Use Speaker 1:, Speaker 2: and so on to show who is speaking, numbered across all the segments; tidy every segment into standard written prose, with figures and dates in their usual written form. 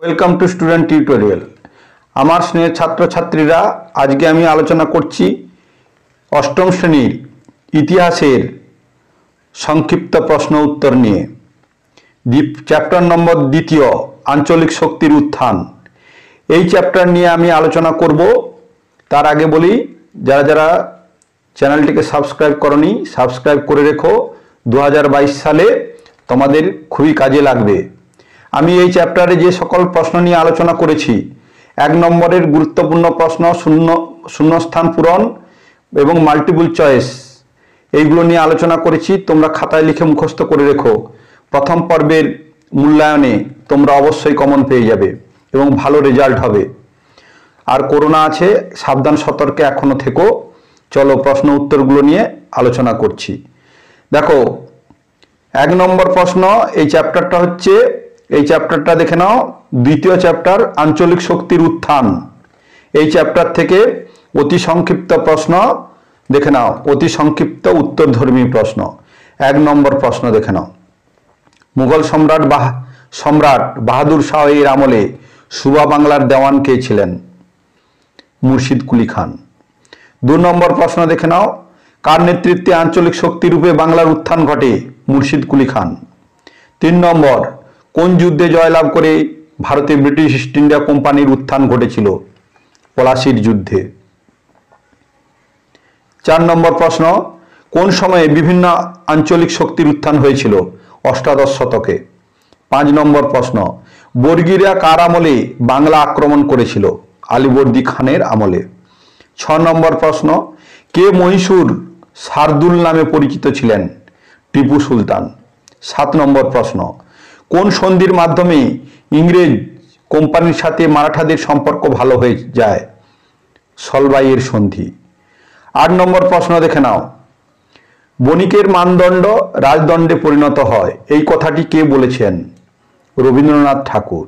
Speaker 1: Welcome to student tutorial. আমার স্নেহের ছাত্রছাত্রীরা, আজকে আমি আলোচনা করছি অষ্টম শ্রেণীর ইতিহাসের সংক্ষিপ্ত প্রশ্ন উত্তর নিয়ে। চ্যাপ্টার নম্বর দ্বিতীয়, আঞ্চলিক শক্তির উত্থান। এই চ্যাপ্টার নিয়ে আমি আলোচনা করব। তার আগে বলি, যারা যারা চ্যানেলটিকে সাবস্ক্রাইব করনি, সাবস্ক্রাইব করে রেখো। 2022 সালে তোমাদের খুবই কাজে লাগবে। আমি এই চ্যাপ্টারে যে সকল প্রশ্ন নিয়ে আলোচনা করেছি, 1 নম্বরের গুরুত্বপূর্ণ প্রশ্ন, শূন্যস্থান পূরণ এবং মাল্টিপল চয়েস, এইগুলো নিয়ে আলোচনা করেছি। তোমরা খাতায় লিখে মুখস্থ করে রেখো। প্রথম পর্বের মূল্যায়নে তোমরা অবশ্যই কমন পেয়ে যাবে এবং ভালো রেজাল্ট হবে। আর করোনা আছে, সাবধান সতর্কে এখনো থেকো। চলো প্রশ্ন উত্তরগুলো নিয়ে আলোচনা করছি। দেখো, 1 নম্বর প্রশ্ন, এই চ্যাপ্টারটা দেখে নাও। দ্বিতীয় চ্যাপ্টার, আঞ্চলিক শক্তির উত্থান। এই চ্যাপ্টার থেকে অতি সংক্ষিপ্ত প্রশ্ন দেখে নাও, অতি সংক্ষিপ্ত উত্তরধর্মী প্রশ্ন। 1 নম্বর প্রশ্ন দেখে নাও। মুঘল সম্রাট বাহাদুর শাহ এর আমলে সুবা বাংলার দেওয়ান কে ছিলেন? মুর্শিদ কুলি খান। 2 নম্বর প্রশ্ন দেখে নাও। কার নেতৃত্বে আঞ্চলিক শক্তি রূপে বাংলার উত্থান ঘটে? মুর্শিদ কুলি খান। 3 নম্বর, কোন যুদ্ধে জয়লাভ করে ভারতে ব্রিটিশ ইস্ট ইন্ডিয়া কোম্পানির উত্থান ঘটেছিল? পলাশির যুদ্ধে। 4 নম্বর প্রশ্ন, কোন সময়ে বিভিন্ন আঞ্চলিক শক্তির উত্থান হয়েছিল? অষ্টাদশ শতকে। 5 নম্বর প্রশ্ন, বর্গীরা কার আমলে বাংলা আক্রমণ করেছিল? আলীবর্দী খানের আমলে। 6 নম্বর প্রশ্ন, কে মহীশূর শার্দুল নামে পরিচিত ছিলেন? টিপু সুলতান। 7 নম্বর প্রশ্ন, কোন সন্ধির মাধ্যমে ইংরেজ কোম্পানির সাথে মারাঠাদের সম্পর্ক ভালো হয়ে যায়? সলবাইয়ের সন্ধি। 8 নম্বর প্রশ্ন দেখে নাও। বণিকের মানদণ্ড রাজদণ্ডে পরিণত হয়, এই কথাটি কে বলেছেন? রবীন্দ্রনাথ ঠাকুর।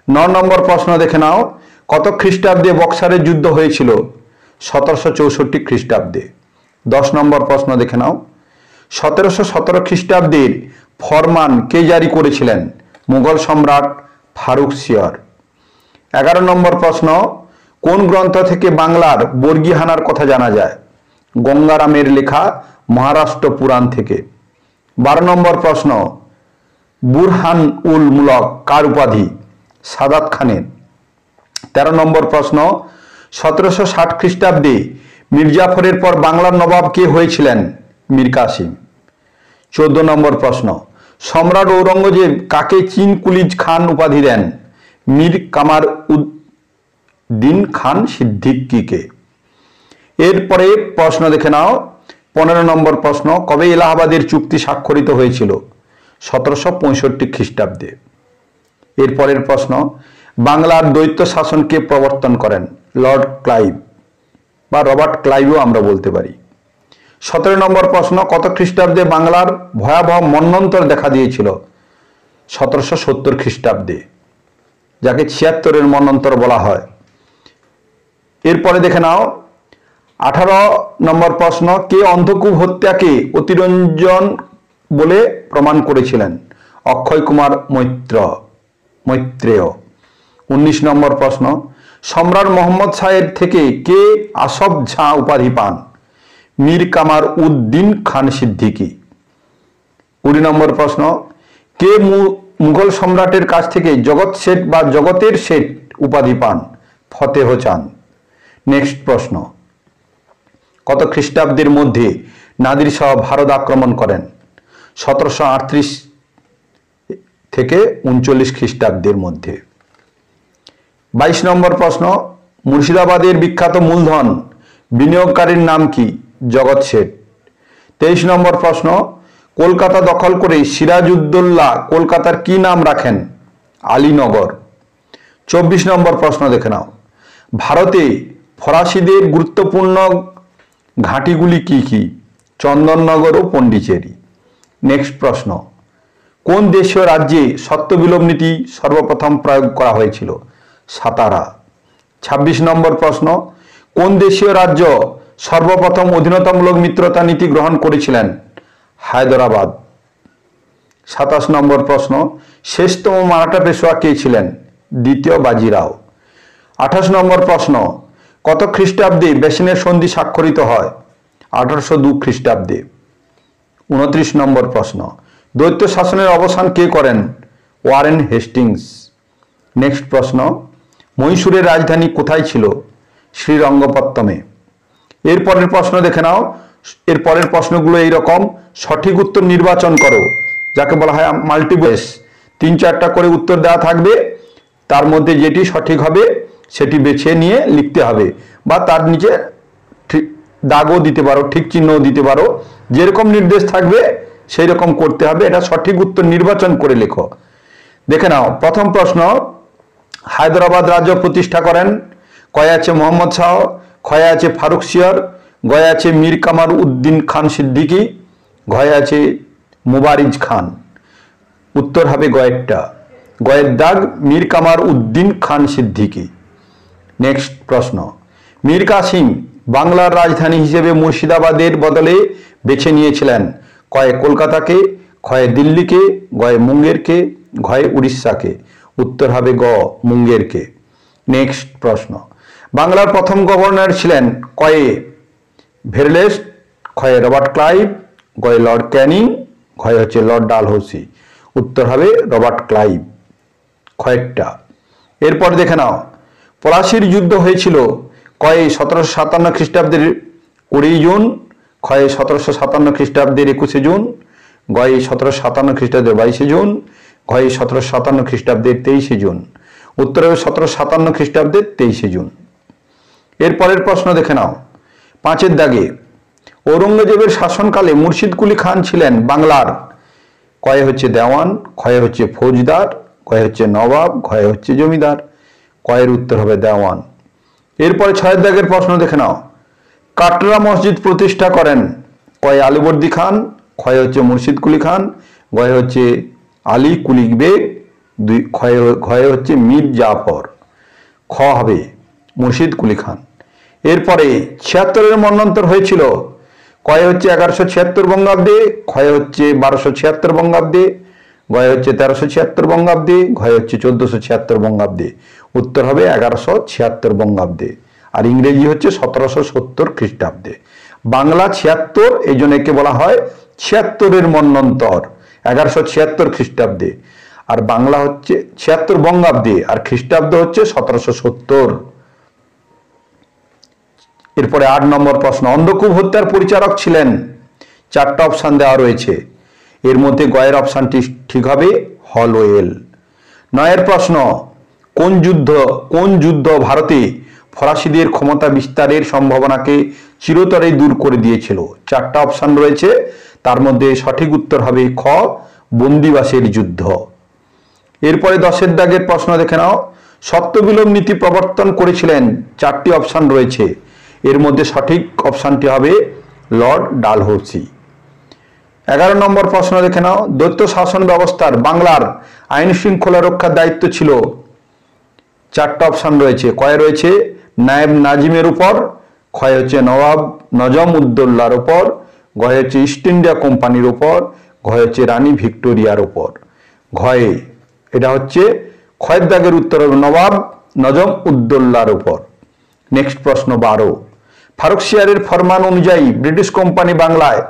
Speaker 1: 9 নম্বর প্রশ্ন দেখে নাও। কত খ্রিস্টাব্দে বক্সারের যুদ্ধ হয়েছিল? 1764 খ্রিস্টাব্দে। 10 নম্বর প্রশ্ন দেখে নাও। 1717 খ্রিস্টাব্দের ফরমান কে জারি করেছিলেন? মুঘল সম্রাট ফারুক সিয়র। 11 নম্বর প্রশ্ন, কোন গ্রন্থ থেকে বাংলার বর্গীহানার কথা জানা যায়? গঙ্গারামের লেখা মহারাষ্ট্র পুরাণ থেকে। 12 নম্বর প্রশ্ন, বুরহান উল মুলক কার উপাধি? সাদাত খানের। 13 নম্বর প্রশ্ন, 1760 খ্রিস্টাব্দে মির্জাফরের পর বাংলার নবাব কে হয়েছিলেন? মীর কাসিম। 14 নম্বর প্রশ্ন, সম্রাট ঔরঙ্গজেব কাকে চীন কুলিজ খান উপাধি দেন? মীর কামার উদ্দিন খান সিদ্দিকীকে। এরপরে প্রশ্ন দেখে নাও। 15 নম্বর প্রশ্ন, কবে এলাহাবাদের চুক্তি স্বাক্ষরিত হয়েছিল? 1765 খ্রিস্টাব্দে। এরপরের প্রশ্ন, বাংলার দ্বৈত শাসনকে প্রবর্তন করেন? লর্ড ক্লাইভ বা রবার্ট ক্লাইভও আমরা বলতে পারি। 17 নম্বর প্রশ্ন, কত খ্রিস্টাব্দে বাংলার ভয়াবহ মন্বন্তর দেখা দিয়েছিল? 1770 খ্রিস্টাব্দে, যাকে 76-এর মন্বন্তর বলা হয়। এরপরে দেখে নাও। 18 নম্বর প্রশ্ন, কে অন্ধকূপ হত্যাকে অতিরঞ্জন বলে প্রমাণ করেছিলেন? অক্ষয় কুমার মৈত্রেয়। 19 নম্বর প্রশ্ন, সম্রাট মোহাম্মদ শাহের থেকে কে আসফ ঝাঁ উপাধি পান? মীর কামার উদ্দিন খান সিদ্দিকী। 20 নম্বর প্রশ্ন, কে মুঘল সম্রাটের কাছ থেকে জগৎ শেঠ বা জগতের শেঠ উপাধি পান? ফতেহ চাঁদ। নেক্সট প্রশ্ন, কত খ্রিস্টাব্দের মধ্যে নাদির শাহ ভারত আক্রমণ করেন? 1738 থেকে 39 খ্রিস্টাব্দের মধ্যে। 22 নম্বর প্রশ্ন, মুর্শিদাবাদের বিখ্যাত মূলধন বিনিয়োগকারীর নাম কি? জগৎ শেঠ। 23 নম্বর প্রশ্ন, কলকাতা দখল করে সিরাজউদ্দৌলা কলকাতার কি নাম রাখেন? আলীনগর। 24 নম্বর প্রশ্ন দেখে নাও। ভারতে ফরাসিদের গুরুত্বপূর্ণ ঘাঁটিগুলি কি কি? চন্দননগর ও পন্ডিচেরি। নেক্সট প্রশ্ন, কোন দেশীয় রাজ্যে সত্যবিলোপ নীতি সর্বপ্রথম প্রয়োগ করা হয়েছিল? সাতারা। 26 নম্বর প্রশ্ন, কোন দেশীয় রাজ্য সর্বপ্রথম অধীনতামূলক মিত্রতা নীতি গ্রহণ করেছিলেন? হায়দরাবাদ। 27 নম্বর প্রশ্ন, শেষতম মারাঠা পেশোয়া কে ছিলেন? দ্বিতীয় বাজিরাও। 28 নম্বর প্রশ্ন, কত খ্রিস্টাব্দে বেসিনের সন্ধি স্বাক্ষরিত হয়? 1802 খ্রিস্টাব্দে। 29 নম্বর প্রশ্ন, দ্বৈত শাসনের অবসান কে করেন? Warren Hastings. নেক্সট প্রশ্ন, মহীশূরের রাজধানী কোথায় ছিল? শ্রীরঙ্গপত্তমে। এর পরের প্রশ্ন দেখে নাও। এর পরের প্রশ্নগুলো এইরকম, সঠিক উত্তর নির্বাচন করো, যাকে বলা হয় মাল্টিপল। 3-4টা করে উত্তর দেওয়া থাকবে, তার মধ্যে যেটি সঠিক হবে সেটি বেছে নিয়ে লিখতে হবে, বা তার নিচে দাগও দিতে পারো, ঠিক চিহ্নও দিতে পারো, যেরকম নির্দেশ থাকবে সেই রকম করতে হবে। এটা সঠিক উত্তর নির্বাচন করে লেখো। দেখে নাও, প্রথম প্রশ্ন, হায়দ্রাবাদ রাজ্য প্রতিষ্ঠা করেন? কয়ে আছে মোহাম্মদ শাহ, খয়ে আছে ফারুক সিয়ার, গয়ে আছে মীর কামার উদ্দিন খান সিদ্দিকী, ঘয়ে আছে মুবারিজ খান। উত্তর হবে গয়েরটা, গয়ের দাগ মীর কামার উদ্দিন খান সিদ্দিকী। নেক্সট প্রশ্ন, মীর কাসিম বাংলার রাজধানী হিসেবে মুর্শিদাবাদের বদলে বেছে নিয়েছিলেন? কয়ে কলকাতাকে, খয়ে দিল্লিকে, গয়ে মুঙ্গেরকে, ঘয়ে উড়িষ্যাকে। উত্তর হবে গ মুঙ্গেরকে। নেক্সট প্রশ্ন, বাংলার প্রথম গভর্নর ছিলেন? কয়ে ভেরলেস, খয়ে রবার্ট ক্লাইভ, গয়ে লর্ড ক্যানিং, ঘয়ে হচ্ছে লর্ড ডালহৌসি। উত্তর হবে রবার্ট ক্লাইভ, খয়েরটা। এরপর দেখে নাও, পলাশির যুদ্ধ হয়েছিল? কয়ে 1757 খ্রিস্টাব্দের 20 জুন, খয়ে 1757 খ্রিস্টাব্দের 21 জুন, গয়ে 1757 খ্রিস্টাব্দের 22 জুন, ঘয়ে 1757 খ্রিস্টাব্দের 23 জুন। উত্তর হবে 1757 খ্রিস্টাব্দের 23 জুন। এরপরের প্রশ্ন দেখে নাও, 5-এর দাগে, ঔরঙ্গজেবের শাসনকালে মুর্শিদ কুলি খান ছিলেন বাংলার? কয়ে হচ্ছে দেওয়ান, খয়ে হচ্ছে ফৌজদার, কয়ে হচ্ছে নবাব, ঘয়ে হচ্ছে জমিদার। কয়ের উত্তর হবে দেওয়ান। এরপরে 6-এর দাগের প্রশ্ন দেখে নাও, কাটরা মসজিদ প্রতিষ্ঠা করেন? কয়ে আলীবর্দী খান, খয়ে হচ্ছে মুর্শিদ কুলি খান, গয়ে হচ্ছে আলী কুলি বেগ, ঘয়ে হচ্ছে মীর জাফর। খ হবে মুর্শিদ কুলি খান। এরপরে 76-এর মন্বন্তর হয়েছিল? কয়ে হচ্ছে 1176 বঙ্গাব্দে, খয়ে হচ্ছে 1276 বঙ্গাব্দে, গয়ে হচ্ছে 1376 বঙ্গাব্দে, ঘয়ে হচ্ছে 1476 বঙ্গাব্দে। উত্তর হবে 1176 বঙ্গাব্দে। আর ইংরেজি হচ্ছে 1770 খ্রিস্টাব্দে। বাংলা 76, এই জন্য একে বলা হয় 76-এর মন্বন্তর, 1176 খ্রিস্টাব্দে। আর বাংলা হচ্ছে 76 বঙ্গাব্দে, আর খ্রিস্টাব্দ হচ্ছে 1770। এরপরে 8 নম্বর প্রশ্ন, অন্ধকূপ হত্যার পরিচারক ছিলেন? 4টা অপশান দেওয়া রয়েছে, এর মধ্যে গয়ের অপশানটি ঠিক হবে, হলওয়েল। 9-এর প্রশ্ন, কোন যুদ্ধ ভারতে ফরাসিদের ক্ষমতা বিস্তারের সম্ভাবনাকে চিরতরে দূর করে দিয়েছিল? 4টা অপশান রয়েছে, তার মধ্যে সঠিক উত্তর হবে খ বন্দিবাসের যুদ্ধ। এরপরে 10-এর দাগের প্রশ্ন দেখে নাও, সত্যবিলোপ নীতি প্রবর্তন করেছিলেন? 4টি অপশান রয়েছে, এর মধ্যে সঠিক অপশানটি হবে লর্ড ডালহৌসি। 11 নম্বর প্রশ্ন দেখে নাও, দ্বৈত শাসন ব্যবস্থার বাংলার আইন শৃঙ্খলা রক্ষার দায়িত্ব ছিল? 4টা অপশান রয়েছে, কয়ে রয়েছে নায়েব নাজিমের উপর, খয়ে হচ্ছে নবাব নজম উদ্দৌলার উপর, ঘয়ে হচ্ছে ইস্ট ইন্ডিয়া কোম্পানির উপর, ঘয়ে হচ্ছে রানী ভিক্টোরিয়ার উপর। ঘয়ে, এটা হচ্ছে খয়ের দাগের উত্তর হবে নবাব নজম উদ্দৌলার উপর। নেক্সট প্রশ্ন 12, ফারুক সিয়ারের ফরমান অনুযায়ী ব্রিটিশ কোম্পানি বাংলায়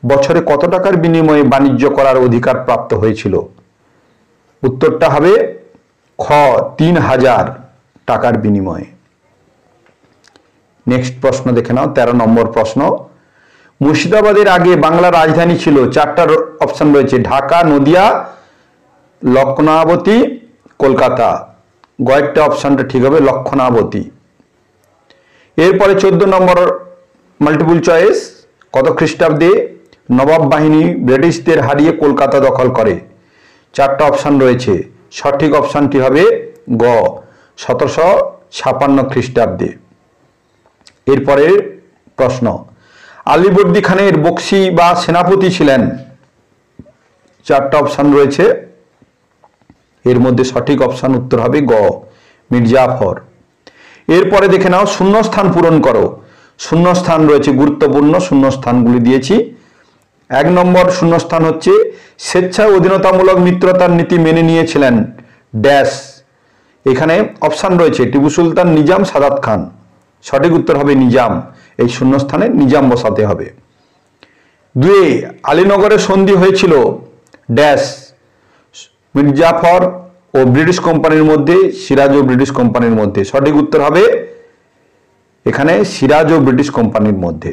Speaker 1: বছরে কত টাকার বিনিময়ে বাণিজ্য করার অধিকার প্রাপ্ত হয়েছিল? উত্তরটা হবে খ 3000 টাকার বিনিময়ে। নেক্সট প্রশ্ন দেখে নাও, 13 নম্বর প্রশ্ন, মুর্শিদাবাদের আগে বাংলার রাজধানী ছিল? 4টা অপশন রয়েছে, ঢাকা, নদিয়া, লক্ষ্ণাবতী, কলকাতা। গয়েরটা অপশনটা ঠিক হবে লক্ষ্ণাবতী। এরপরে 14 নম্বর মাল্টিপল চয়েস, কত খ্রিস্টাব্দে নবাব বাহিনী ব্রিটিশদের হারিয়ে কলকাতা দখল করে? 4টা অপশান রয়েছে, সঠিক অপশানটি হবে গ 1756 খ্রিস্টাব্দে। এরপরে প্রশ্ন, আলীবর্দী খানের বক্সি বা সেনাপতি ছিলেন? 4টা অপশান রয়েছে, এর মধ্যে সঠিক অপশান উত্তর হবে গ মীর জাফর। এরপরে দেখে নাও, শূন্যস্থান পূরণ করো। শূন্যস্থান রয়েছে, গুরুত্বপূর্ণ শূন্যস্থানগুলি দিয়েছি। 1 নম্বর শূন্যস্থান হচ্ছে, স্বেচ্ছায় অধীনতামূলক মিত্রতার নীতি মেনে নিয়েছিলেন ড্যাশ। এখানে অপশান রয়েছে টিপু সুলতান, নিজাম, সাদাত খান। সঠিক উত্তর হবে নিজাম। এই শূন্যস্থানে নিজাম বসাতে হবে। 2 আলীনগরে সন্ধি হয়েছিল ড্যাশ, মির্জাফর ও ব্রিটিশ কোম্পানির মধ্যে, সিরাজ ও ব্রিটিশ কোম্পানির মধ্যে। সঠিক উত্তর হবে এখানে সিরাজ ও ব্রিটিশ কোম্পানির মধ্যে।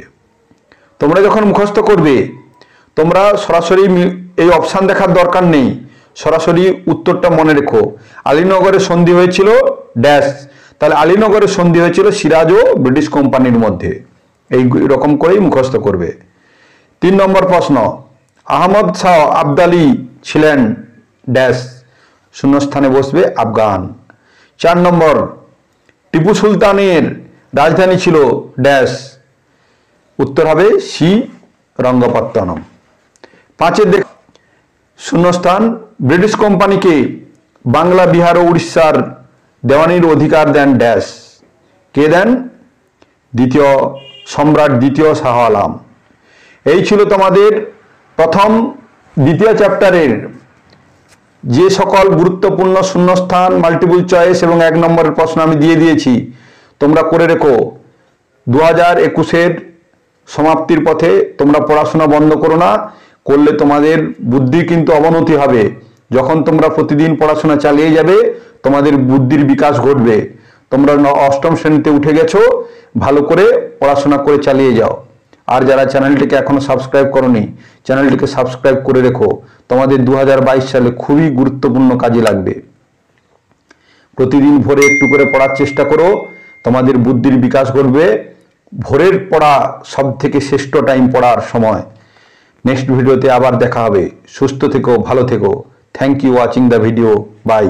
Speaker 1: তোমরা যখন মুখস্থ করবে তোমরা সরাসরি এই অপশান দেখার দরকার নেই, সরাসরি উত্তরটা মনে রেখো। আলীনগরে সন্ধি হয়েছিল ড্যাশ, তাহলে আলীনগরে সন্ধি হয়েছিল সিরাজ ও ব্রিটিশ কোম্পানির মধ্যে। এই রকম করেই মুখস্থ করবে। 3 নম্বর প্রশ্ন, আহমদ শাহ আবদালি ছিলেন ড্যাশ, শূন্যস্থানে বসবে আফগান। 4 নম্বর, টিপু সুলতানের রাজধানী ছিল ড্যাশ, উত্তর হবে শ্রীরঙ্গপত্তনম। 5 শূন্যস্থান, ব্রিটিশ কোম্পানিকে বাংলা, বিহার ও উড়িষ্যার দেওয়ানির অধিকার দেন ড্যাশ, কে দেন? দ্বিতীয় সম্রাট দ্বিতীয় শাহ আলম। এই ছিল তোমাদের প্রথম দ্বিতীয় চ্যাপ্টারের যে সকল গুরুত্বপূর্ণ শূন্যস্থান, মাল্টিপল চয়েস এবং 1 নম্বরের প্রশ্ন আমি দিয়ে দিয়েছি। তোমরা করে রেখো। 2021-এর সমাপ্তির পথে তোমরা পড়াশোনা বন্ধ করো না, করলে তোমাদের বুদ্ধি কিন্তু অবনতি হবে। যখন তোমরা প্রতিদিন পড়াশোনা চালিয়ে যাবে তোমাদের বুদ্ধির বিকাশ ঘটবে। তোমরা 8ম শ্রেণীতে উঠে গেছো, ভালো করে পড়াশোনা করে চালিয়ে যাও। আর যারা চ্যানেলটিকে এখনো সাবস্ক্রাইব করোনি, চ্যানেলটিকে সাবস্ক্রাইব করে রেখো। তোমাদের 2022 সালে খুবই গুরুত্বপূর্ণ কাজে লাগবে। প্রতিদিন ভোরে একটু করে পড়ার চেষ্টা করো, তোমাদের বুদ্ধির বিকাশ ঘটবে। ভোরের পড়া সব থেকে শ্রেষ্ঠ টাইম পড়ার সময়। নেক্সট ভিডিওতে আবার দেখা হবে। সুস্থ থেকো, ভালো থেকো। Thank you watching the video. By.